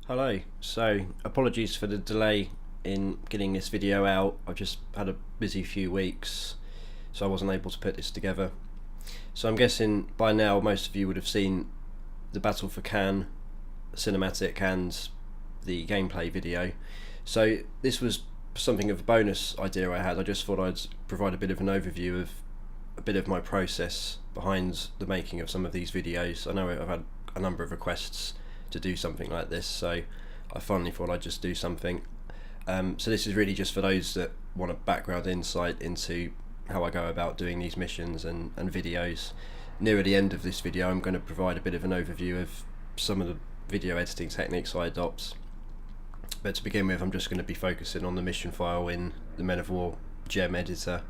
Hello, so apologies for the delay in getting this video out. I've just had a busy few weeks, so I wasn't able to put this together. So I'm guessing by now most of you would have seen the Battle for Caen cinematic and the gameplay video. So this was something of a bonus idea I had. I just thought I'd provide a bit of an overview of a bit of my process behind the making of some of these videos. I know I've had a number of requests to do something like this, so I finally thought I'd just do something. So this is really just for those that want a background insight into how I go about doing these missions and videos. Near the end of this video I'm going to provide a bit of an overview of some of the video editing techniques I adopt, but to begin with I'm just going to be focusing on the mission file in the Men of War gem editor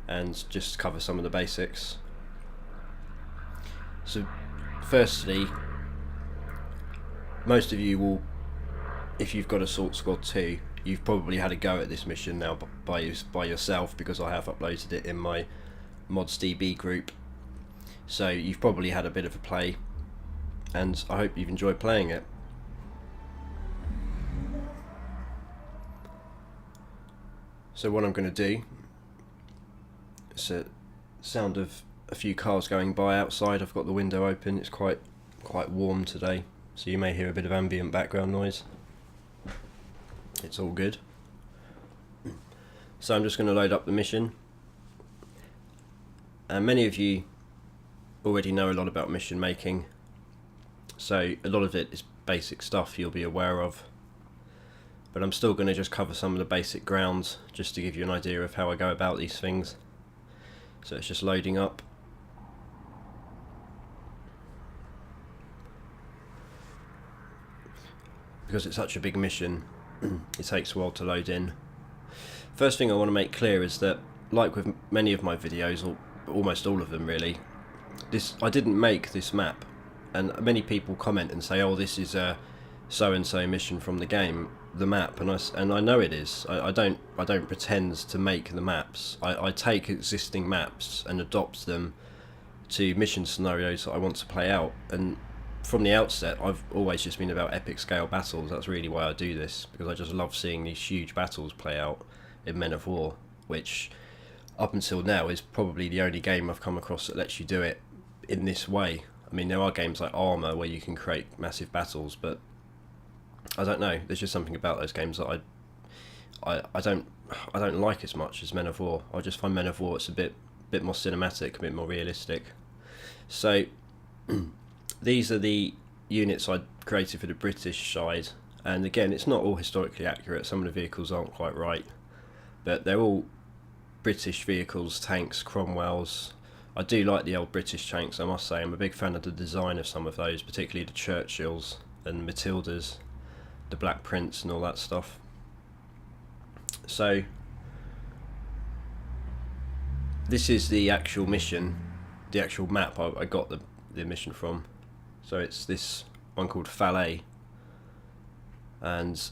and just cover some of the basics. So firstly, most of you will, if you've got Assault Squad 2, you've probably had a go at this mission now by yourself, because I have uploaded it in my modsDB group. So you've probably had a bit of a play, and I hope you've enjoyed playing it. So what I'm going to do is a sound of a few cars going by outside. I've got the window open. It's quite warm today, so you may hear a bit of ambient background noise. It's all good. So I'm just going to load up the mission. And many of you already know a lot about mission making, so a lot of it is basic stuff you'll be aware of, but I'm still going to just cover some of the basic grounds just to give you an idea of how I go about these things. So it's just loading up. Because it's such a big mission, it takes a while to load in. First thing I want to make clear is that, like with many of my videos, or almost all of them really, I didn't make this map, and many people comment and say, oh, this is a so-and-so mission from the game, the map, and I know it is. I don't pretend to make the maps. I take existing maps and adopt them to mission scenarios that I want to play out, and from the outset I've always just been about epic scale battles. That's really why I do this, because I just love seeing these huge battles play out in Men of War, which up until now is probably the only game I've come across that lets you do it in this way. I mean, there are games like Armour where you can create massive battles, but I don't know, there's just something about those games that I don't like as much as Men of War. I just find Men of War, it's a bit more cinematic, a bit more realistic. So these are the units I created for the British side, and again, it's not all historically accurate. Some of the vehicles aren't quite right, but they're all British vehicles, tanks, Cromwells. I do like the old British tanks, I must say. I'm a big fan of the design of some of those, particularly the Churchills and Matildas, the Black Prince and all that stuff. So this is the actual mission, the actual map I got the mission from. So it's this one called Falais, and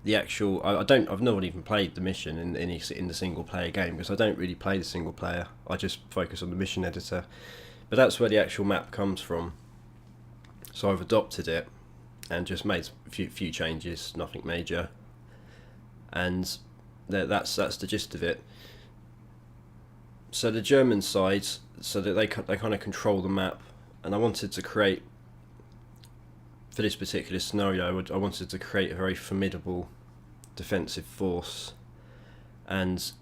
the actual I've not even played the mission in the single player game, because I don't really play the single player. I just focus on the mission editor. But that's where the actual map comes from. So I've adopted it and just made a few changes, nothing major, and that's the gist of it. So the German side, so that they kind of control the map, and I wanted to create, for this particular scenario, I wanted to create a very formidable defensive force, and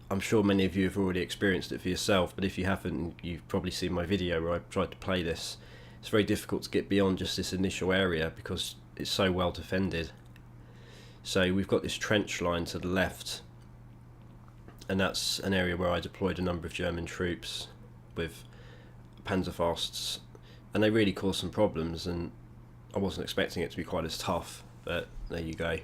I'm sure many of you have already experienced it for yourself, but if you haven't, you've probably seen my video where I tried to play this. It's very difficult to get beyond just this initial area because it's so well defended. So we've got this trench line to the left, and that's an area where I deployed a number of German troops with Panzerfausts, and they really caused some problems, and I wasn't expecting it to be quite as tough, but there you go.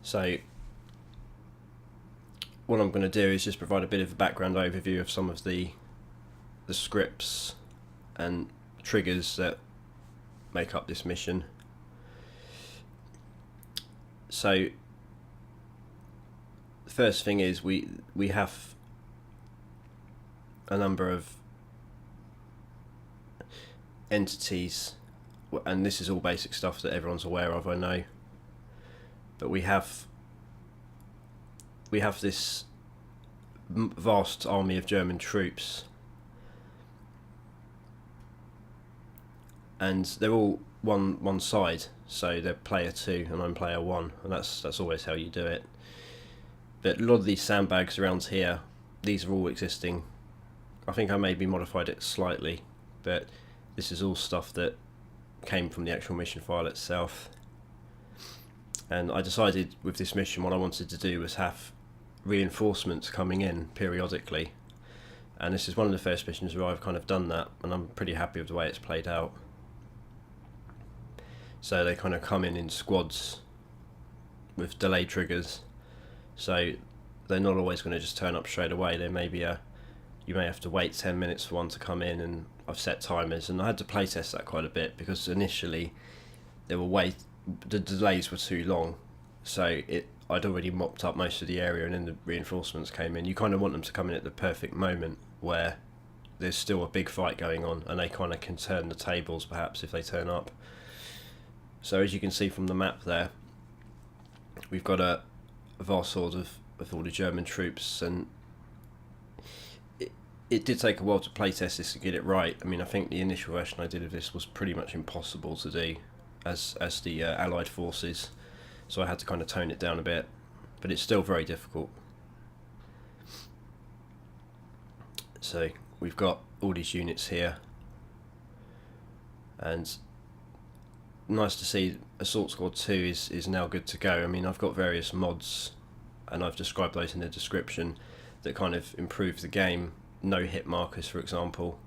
So what I'm going to do is just provide a bit of a background overview of some of the scripts and triggers that make up this mission. So first thing is we have a number of entities, and this is all basic stuff that everyone's aware of, I know, but we have this vast army of German troops, and they're all one side, so they're player 2 and I'm player 1, and that's always how you do it. But a lot of these sandbags around here, these are all existing. I think I maybe modified it slightly, but this is all stuff that came from the actual mission file itself. And I decided with this mission what I wanted to do was have reinforcements coming in periodically, and this is one of the first missions where I've kind of done that, and I'm pretty happy with the way it's played out. So they kind of come in squads with delay triggers, so they're not always going to just turn up straight away. There may be you may have to wait 10 minutes for one to come in, and I've set timers, and I had to playtest that quite a bit because initially the delays were too long, so I'd already mopped up most of the area, and then the reinforcements came in. You kind of want them to come in at the perfect moment where there's still a big fight going on, and they kind of can turn the tables perhaps if they turn up. So as you can see from the map there, we've got a vast horde of all the German troops, and it did take a while to playtest this to get it right. I mean, I think the initial version I did of this was pretty much impossible to do as the Allied forces, so I had to kind of tone it down a bit, but it's still very difficult. So we've got all these units here, and nice to see Assault Squad 2 is now good to go. I mean, I've got various mods, and I've described those in the description, that kind of improve the game. No hit markers, for example.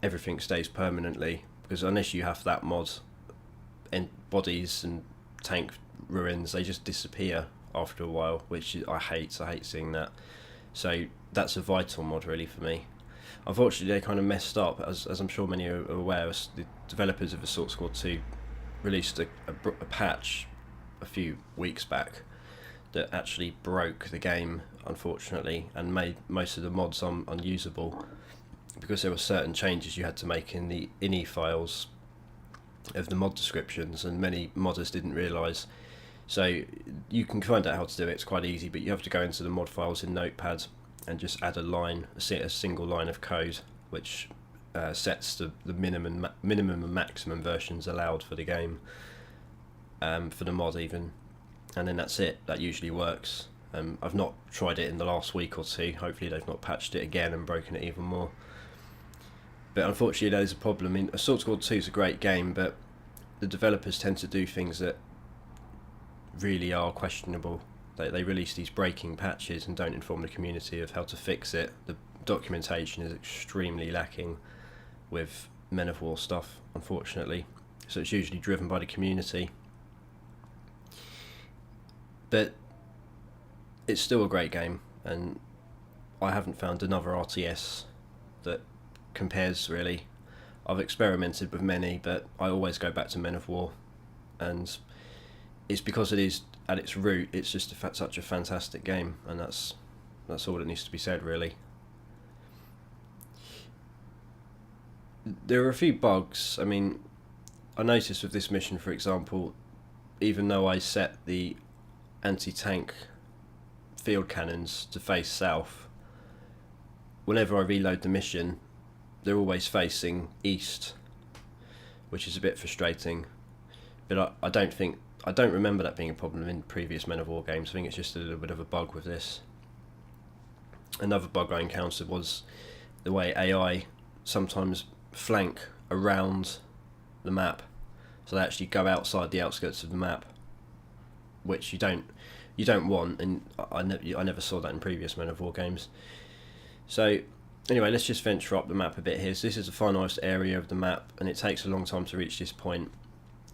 Everything stays permanently, because unless you have that mod, and bodies and tank ruins, they just disappear after a while, which I hate seeing that. So that's a vital mod really for me. Unfortunately they kind of messed up, as I'm sure many are aware. The developers of Assault Squad 2 released a patch a few weeks back that actually broke the game, unfortunately, and made most of the mods unusable, because there were certain changes you had to make in the INI files of the mod descriptions, and many modders didn't realise. So you can find out how to do it, it's quite easy, but you have to go into the mod files in Notepad and just add a single line of code, which sets the minimum and maximum versions allowed for the game, for the mod even, and then that's it. That usually works. I've not tried it in the last week or two. Hopefully they've not patched it again and broken it even more. But unfortunately there's a problem. I mean, Assault Squad 2 is a great game, but the developers tend to do things that really are questionable. They release these breaking patches and don't inform the community of how to fix it. The documentation is extremely lacking with Men of War stuff, unfortunately, so it's usually driven by the community. But it's still a great game, and I haven't found another RTS that compares really. I've experimented with many, but I always go back to Men of War, and it's because it is, at its root, it's just such a fantastic game, and that's all that needs to be said really. There are a few bugs. I mean, I noticed with this mission, for example, even though I set the anti-tank field cannons to face south, whenever I reload the mission they're always facing east, which is a bit frustrating, but I don't remember that being a problem in previous Men of War games. I think it's just a little bit of a bug with this. Another bug I encountered was the way AI sometimes flank around the map, so they actually go outside the outskirts of the map, which you don't want, and I never saw that in previous Men of War games. So anyway, let's just venture up the map a bit here. So this is the finalised area of the map, and it takes a long time to reach this point,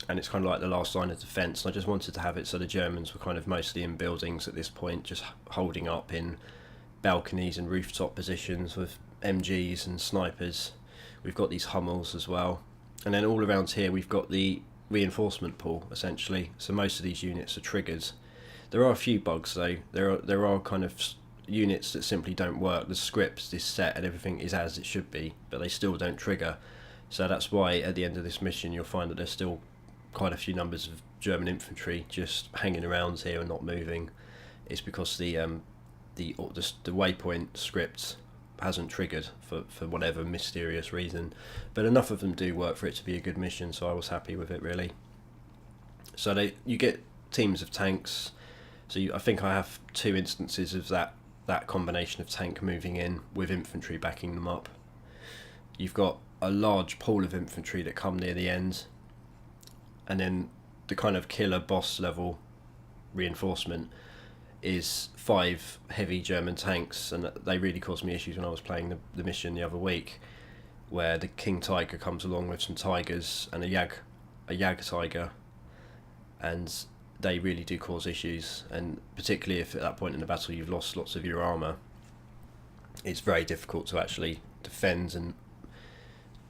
and it's kind of like the last line of defence. I just wanted to have it so the Germans were kind of mostly in buildings at this point, just holding up in balconies and rooftop positions with MGs and snipers. We've got these Hummels as well, and then all around here we've got the reinforcement pool essentially. So most of these units are triggered. There are a few bugs though. There are kind of units that simply don't work. The script is set and everything is as it should be, but they still don't trigger. So that's why at the end of this mission you'll find that there's still quite a few numbers of German infantry just hanging around here and not moving. It's because the waypoint script hasn't triggered for whatever mysterious reason, but enough of them do work for it to be a good mission, so I was happy with it really. So you get teams of tanks. So I think I have 2 instances of that combination of tank moving in with infantry backing them up. You've got a large pool of infantry that come near the end, and then the kind of killer boss level reinforcement is 5 heavy German tanks, and they really caused me issues when I was playing the mission the other week, where the King Tiger comes along with some Tigers and a Jag Tiger, and they really do cause issues, and particularly if at that point in the battle you've lost lots of your armour, it's very difficult to actually defend and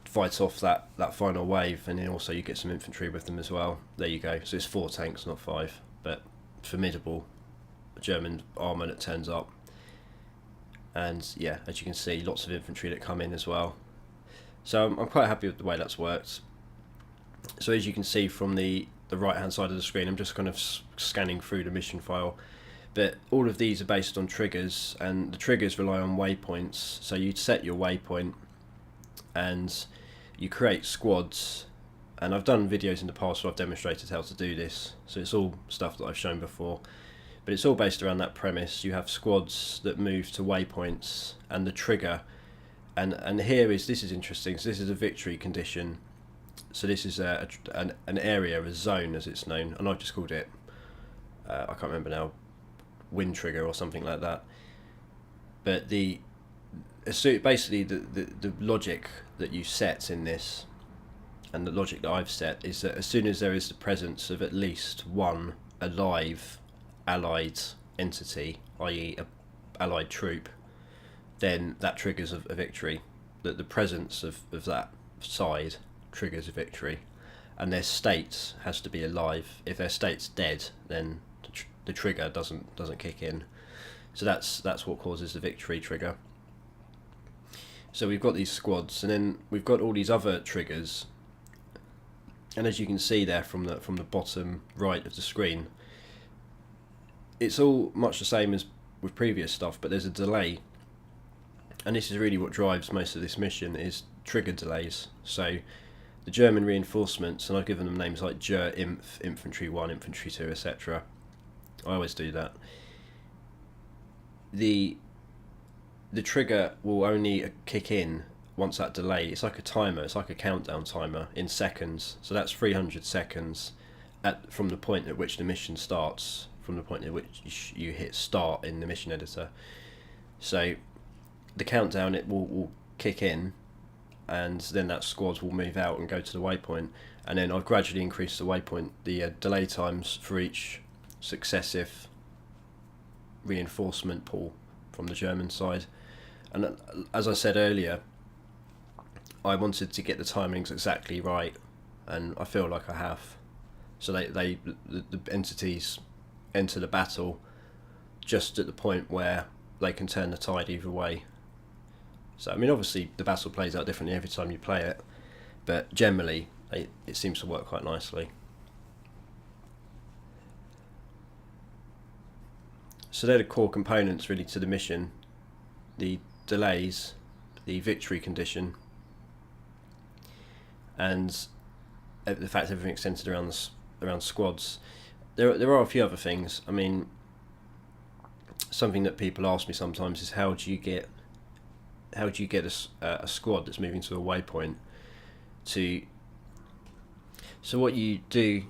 fight off that final wave. And then also you get some infantry with them as well. There you go. So it's 4 tanks, not 5, but formidable German armour that turns up. And yeah, as you can see, lots of infantry that come in as well. So I'm quite happy with the way that's worked. So as you can see from the right hand side of the screen, I'm just kind of scanning through the mission file, but all of these are based on triggers, and the triggers rely on waypoints. So you'd set your waypoint and you create squads, and I've done videos in the past where I've demonstrated how to do this, so it's all stuff that I've shown before, but it's all based around that premise. You have squads that move to waypoints, and the trigger, and this is interesting. So this is a victory condition. So this is an area, a zone as it's known, and I've just called it, I can't remember now, wind trigger or something like that. But basically the logic that you set in this, and the logic that I've set, is that as soon as there is the presence of at least one alive allied entity, i.e. a allied troop, then that triggers a victory. That the presence of that side triggers a victory, and their state has to be alive. If their state's dead, then the trigger doesn't kick in. So that's what causes the victory trigger. So we've got these squads, and then we've got all these other triggers, and as you can see there from the bottom right of the screen, it's all much the same as with previous stuff, but there's a delay, and this is really what drives most of this mission, is trigger delays. So the German reinforcements, and I've given them names like Inf, Infantry 1, Infantry 2, etc. I always do that. The trigger will only kick in once that delay, it's like a timer, it's like a countdown timer in seconds. So that's 300 seconds from the point at which the mission starts, from the point at which you hit start in the mission editor. So the countdown, it will kick in, and then that squad will move out and go to the waypoint, and then I've gradually increased the waypoint, the delay times for each successive reinforcement pull from the German side. And as I said earlier, I wanted to get the timings exactly right, and I feel like I have. So the entities enter the battle just at the point where they can turn the tide either way. So I mean, obviously the battle plays out differently every time you play it, but generally it seems to work quite nicely. So they're the core components really to the mission: the delays, the victory condition, and the fact everything's centered around squads. There are a few other things. I mean, something that people ask me sometimes is how do you get a squad that's moving to a waypoint to. So what you do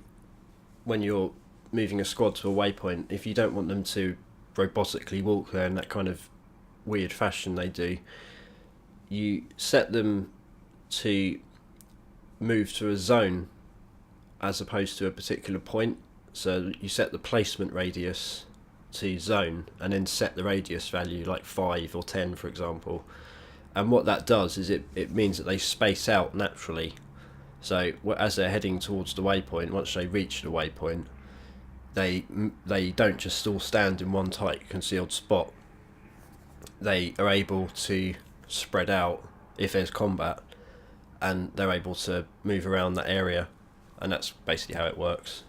when you're moving a squad to a waypoint, if you don't want them to robotically walk there in that kind of weird fashion they do, you set them to move to a zone as opposed to a particular point. So you set the placement radius to zone, and then set the radius value like 5 or 10 for example, and what that does is it means that they space out naturally. So as they're heading towards the waypoint, once they reach the waypoint, they don't just all stand in one tight concealed spot. They are able to spread out if there's combat, and they're able to move around that area, and that's basically how it works.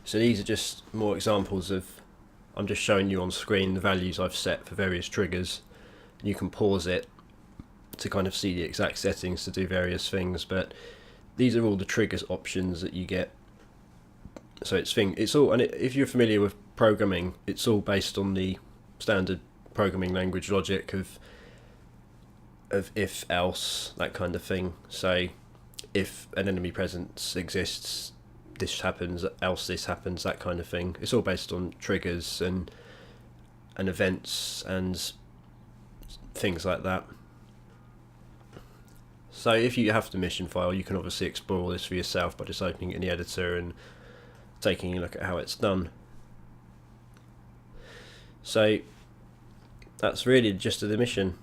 So these are just more examples of, I'm just showing you on screen the values I've set for various triggers. You can pause it to kind of see the exact settings to do various things, but these are all the triggers options that you get. So it's all, and if you're familiar with programming, it's all based on the standard programming language logic of if else, that kind of thing. So if an enemy presence exists, this happens, else this happens, that kind of thing. It's all based on triggers and events and things like that. So if you have the mission file, you can obviously explore all this for yourself by just opening it in the editor and taking a look at how it's done. So that's really the gist of the mission.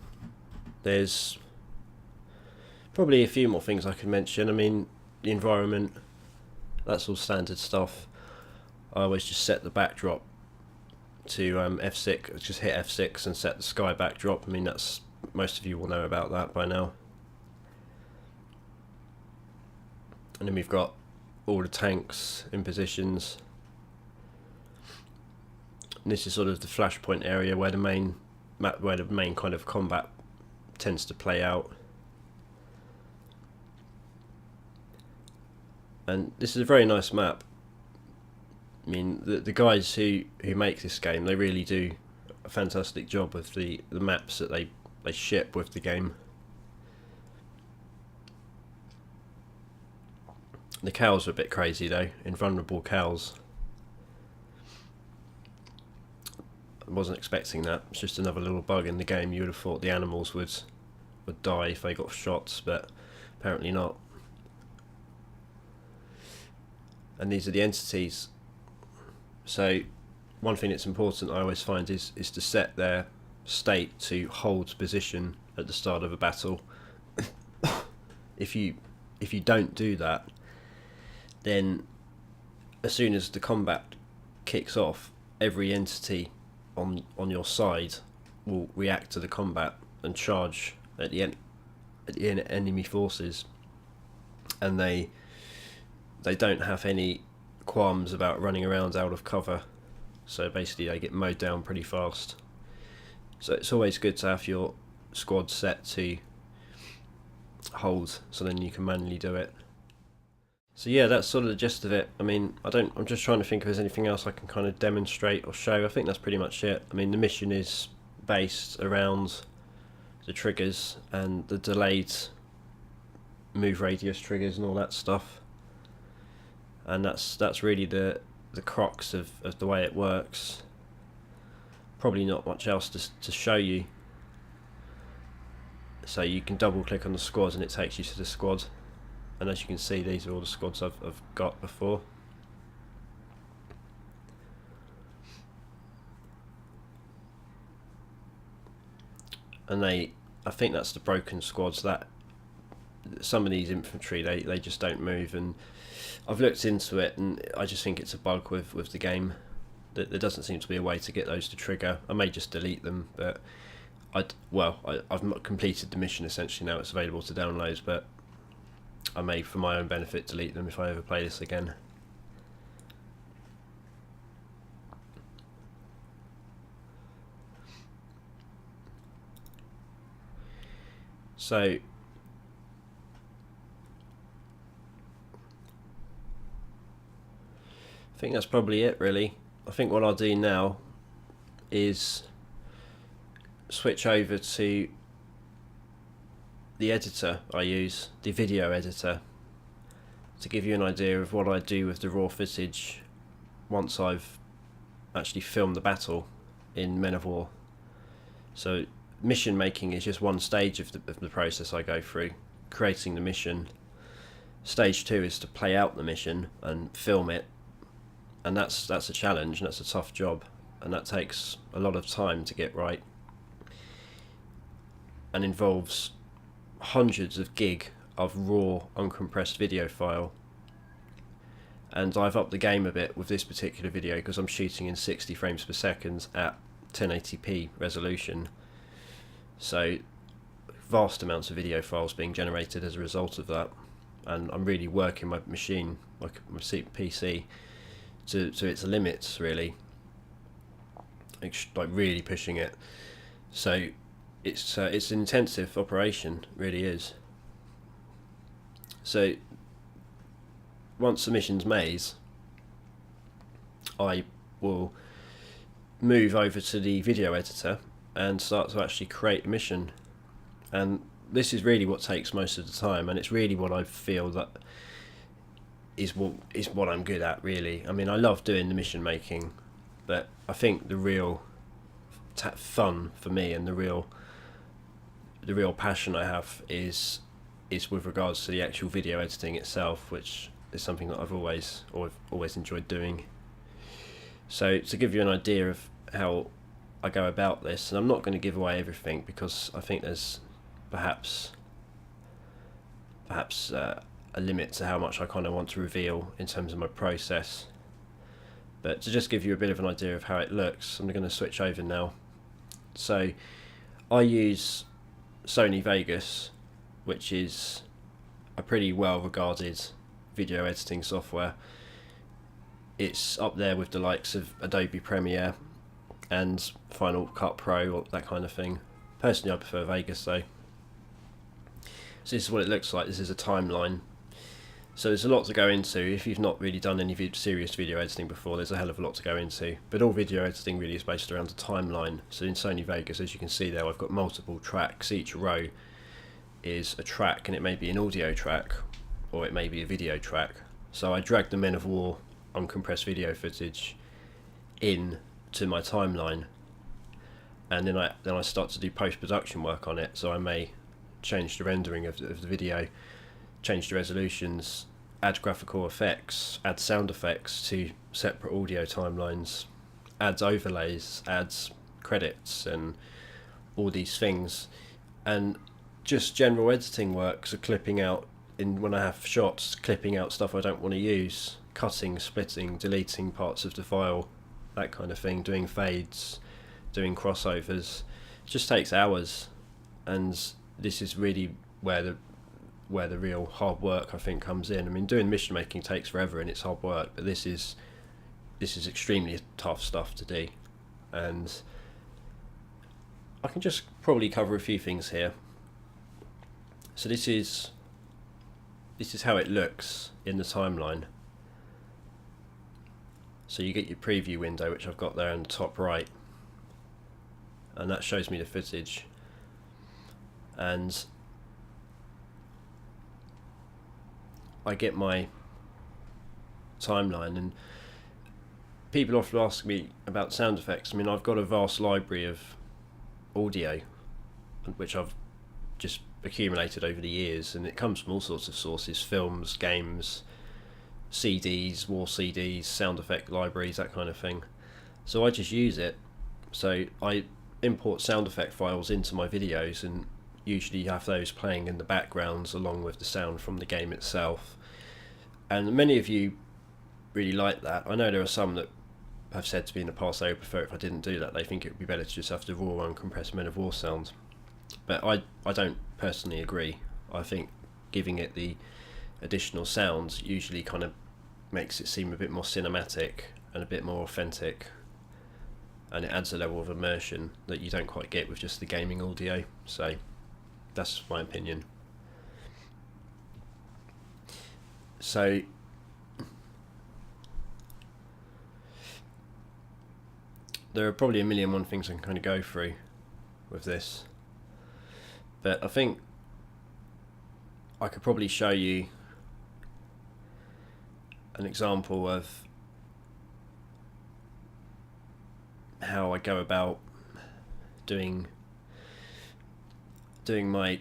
There's probably a few more things I could mention. I mean, the environment, that's all standard stuff. I always just set the backdrop to F6, just hit F6 and set the sky backdrop. I mean, that's, most of you will know about that by now. And then we've got all the tanks in positions. And this is sort of the flashpoint area where the main kind of combat tends to play out. And this is a very nice map. I mean, the guys who make this game, they really do a fantastic job with the maps that they ship with the game. The cows are a bit crazy though, invulnerable cows. I wasn't expecting that. It's just another little bug in the game. You would have thought the animals would die if they got shots, but apparently not. And these are the entities. So one thing that's important I always find is to set their state to hold position at the start of a battle. If you don't do that, then as soon as the combat kicks off, every entity on your side will react to the combat and charge at the enemy forces, and they don't have any qualms about running around out of cover. So basically they get mowed down pretty fast. So it's always good to have your squad set to hold, so then you can manually do it. So yeah, that's sort of the gist of it. I mean, I'm just trying to think if there's anything else I can kind of demonstrate or show. I think that's pretty much it. I mean, the mission is based around the triggers and the delayed move radius triggers and all that stuff. And that's really the crux of the way it works. Probably not much else to show you. So you can double click on the squad and it takes you to the squad. And as you can see, these are all the squads I've got before. And I think that's the broken squads, that some of these infantry, they just don't move, and I've looked into it and I just think it's a bug with the game. There doesn't seem to be a way to get those to trigger. I may just delete them, but I've completed the mission essentially. Now it's available to download, but I may, for my own benefit, delete them if I ever play this again. So I think that's probably it really. I think what I'll do now is switch over to the editor I use, the video editor, to give you an idea of what I do with the raw footage once I've actually filmed the battle in Men of War. So mission making is just one stage of the process I go through, creating the mission. Stage 2 is to play out the mission and film it, and that's a challenge, and that's a tough job, and that takes a lot of time to get right, and involves hundreds of gig of raw uncompressed video file. and I've upped the game a bit with this particular video because I'm shooting in 60 frames per second at 1080p resolution, so vast amounts of video files being generated as a result of that, and I'm really working my machine, like my PC, to its limits, really, like really pushing it. So it's an intensive operation, it really is. So once the mission's made, I will move over to the video editor and start to actually create a mission, and this is really what takes most of the time, and it's really what I feel that is what I'm good at, really. I mean, I love doing the mission making, but I think the real fun for me and the real passion I have is with regards to the actual video editing itself, which is something that I've always enjoyed doing. So to give you an idea of how I go about this, and I'm not going to give away everything because I think there's perhaps a limit to how much I kind of want to reveal in terms of my process, but to just give you a bit of an idea of how it looks, I'm going to switch over now. So I use Sony Vegas, which is a pretty well regarded video editing software. It's up there with the likes of Adobe Premiere and Final Cut Pro, or that kind of thing. Personally, I prefer Vegas though. So this is what it looks like. This is a timeline. So there's a lot to go into. If you've not really done any serious video editing before, there's a hell of a lot to go into. But all video editing really is based around a timeline. So in Sony Vegas, as you can see there, I've got multiple tracks. Each row is a track, and it may be an audio track or it may be a video track. So I drag the Men of War uncompressed video footage in to my timeline, and then I start to do post-production work on it. So I may change the rendering of the video, change the resolutions, add graphical effects, add sound effects to separate audio timelines, adds overlays, adds credits, and all these things. And just general editing work, so clipping out, when I have shots, clipping out stuff I don't want to use, cutting, splitting, deleting parts of the file, that kind of thing, doing fades, doing crossovers. It just takes hours, and this is really where the real hard work, I think, comes in. I mean, doing mission making takes forever and it's hard work, but this is extremely tough stuff to do, and I can just probably cover a few things here. So this is how it looks in the timeline. So you get your preview window, which I've got there in the top right, and that shows me the footage. And I get my timeline, and people often ask me about sound effects. I mean, I've got a vast library of audio, which I've just accumulated over the years, and it comes from all sorts of sources: films, games, CDs, war CDs, sound effect libraries, that kind of thing. So I just use it. So I import sound effect files into my videos, and usually have those playing in the backgrounds along with the sound from the game itself. And many of you really like that. I know there are some that have said to me in the past they would prefer if I didn't do that. They think it would be better to just have the raw uncompressed Men of War sound. But I don't personally agree. I think giving it the additional sounds usually kind of makes it seem a bit more cinematic and a bit more authentic, and it adds a level of immersion that you don't quite get with just the gaming audio. So that's my opinion. So there are probably a million and one things I can kind of go through with this, but I think I could probably show you an example of how I go about doing my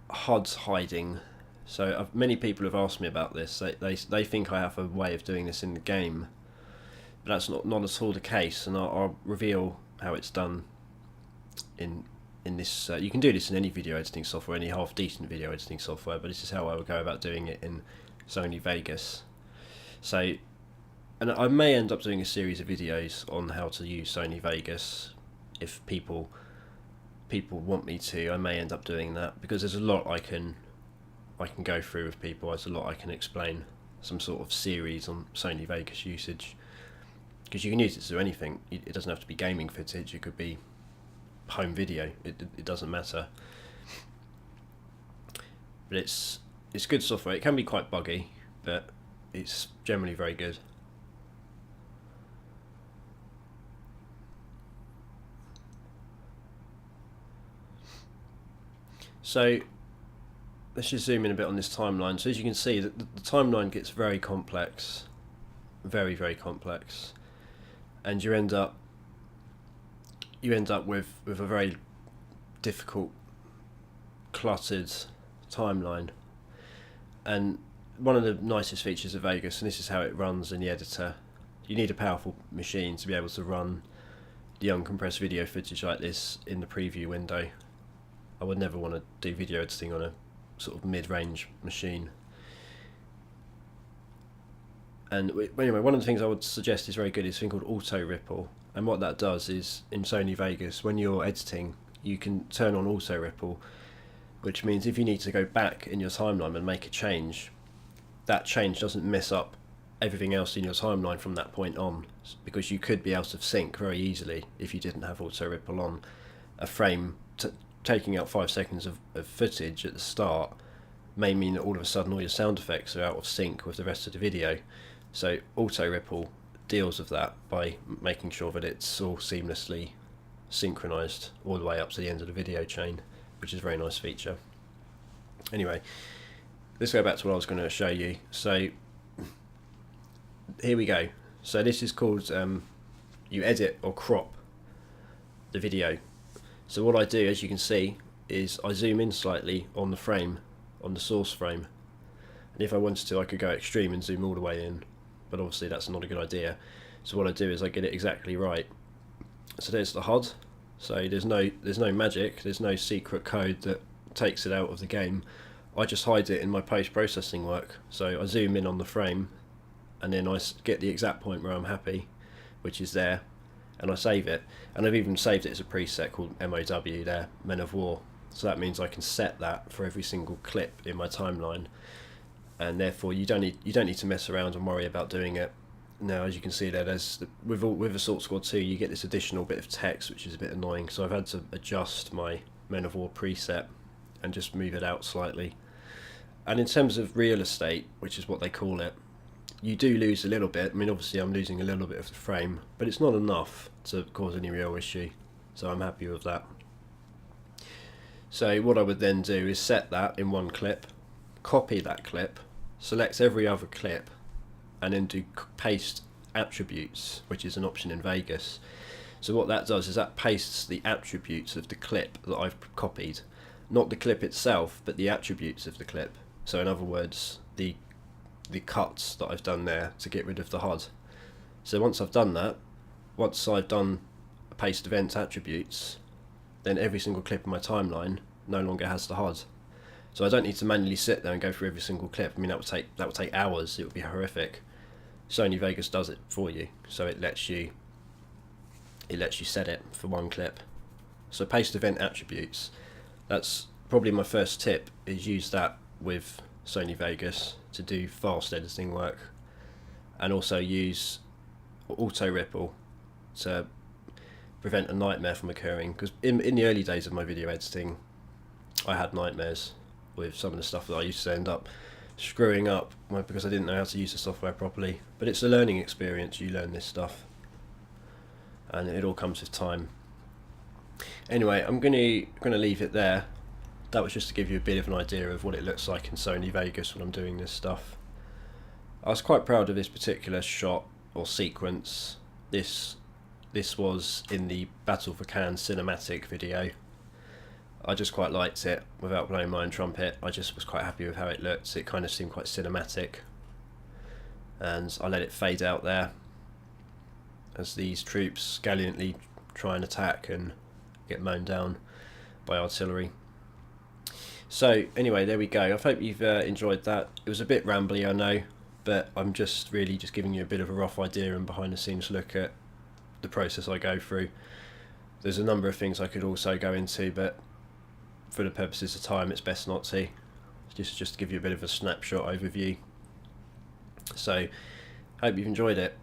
HUDs hiding. So many people have asked me about this. They think I have a way of doing this in the game, but that's not at all the case, and I'll reveal how it's done in this. You can do this in any video editing software, any half decent video editing software, but this is how I would go about doing it in Sony Vegas. So, and I may end up doing a series of videos on how to use Sony Vegas if people want me to. I may end up doing that because there's a lot I can go through with people. There's a lot I can explain. Some sort of series on Sony Vegas usage, because you can use it to do anything. It doesn't have to be gaming footage. It could be home video. It doesn't matter. But it's good software. It can be quite buggy, but it's generally very good. So let's just zoom in a bit on this timeline. So as you can see, the timeline gets very complex, very, very complex, and you end up with a very difficult, cluttered timeline. And one of the nicest features of Vegas, and this is how it runs in the editor, you need a powerful machine to be able to run the uncompressed video footage like this in the preview window. I would never want to do video editing on a sort of mid-range machine. And anyway, one of the things I would suggest is very good is a thing called auto ripple. And what that does is, in Sony Vegas, when you're editing, you can turn on auto ripple, which means if you need to go back in your timeline and make a change, that change doesn't mess up everything else in your timeline from that point on, because you could be out of sync very easily if you didn't have auto ripple on. A frame taking out 5 seconds of footage at the start may mean that all of a sudden all your sound effects are out of sync with the rest of the video. So auto ripple deals with that by making sure that it's all seamlessly synchronized all the way up to the end of the video chain, which is a very nice feature. Anyway, let's go back to what I was going to show you. So here we go. So this is called you edit or crop the video. So what I do, as you can see, is I zoom in slightly on the frame, on the source frame, and if I wanted to I could go extreme and zoom all the way in, but obviously that's not a good idea. So what I do is I get it exactly right. So there's the HUD. So there's no magic, there's no secret code that takes it out of the game. I just hide it in my post-processing work. So I zoom in on the frame, and then I get the exact point where I'm happy, which is there, and I save it. And I've even saved it as a preset called MOW there, Men of War. So that means I can set that for every single clip in my timeline, and therefore you don't need to mess around and worry about doing it. Now, as you can see there, with Assault Squad 2 you get this additional bit of text which is a bit annoying, so I've had to adjust my Men of War preset and just move it out slightly. And in terms of real estate, which is what they call it, you do lose a little bit. I mean, obviously I'm losing a little bit of the frame, but it's not enough to cause any real issue, so I'm happy with that. So what I would then do is set that in one clip, copy that clip, select every other clip, and then do paste attributes, which is an option in Vegas. So what that does is that pastes the attributes of the clip that I've copied, not the clip itself, but the attributes of the clip. So in other words, the cuts that I've done there to get rid of the HUD. So once I've done that, once I've done paste event attributes, then every single clip in my timeline no longer has the HUD. So I don't need to manually sit there and go through every single clip. I mean, that would take hours. It would be horrific. Sony Vegas does it for you, so it lets you set it for one clip. So paste event attributes, that's probably my first tip, is use that with Sony Vegas to do fast editing work, and also use auto ripple to prevent a nightmare from occurring, because in the early days of my video editing I had nightmares with some of the stuff that I used to end up screwing up because I didn't know how to use the software properly. But it's a learning experience, you learn this stuff, and it all comes with time. Anyway, I'm gonna leave it there. That was just to give you a bit of an idea of what it looks like in Sony Vegas when I'm doing this stuff. I was quite proud of this particular shot or sequence. This was in the Battle for Caen cinematic video. I just quite liked it without blowing my own trumpet. I just was quite happy with how it looked. It kind of seemed quite cinematic, and I let it fade out there as these troops gallantly try and attack and get mown down by artillery. So anyway, there we go. I hope you've enjoyed that. It was a bit rambly, I know, but I'm just really just giving you a bit of a rough idea and behind the scenes look at the process I go through. There's a number of things I could also go into, but for the purposes of time, it's best not to. Just to give you a bit of a snapshot overview. So, hope you've enjoyed it.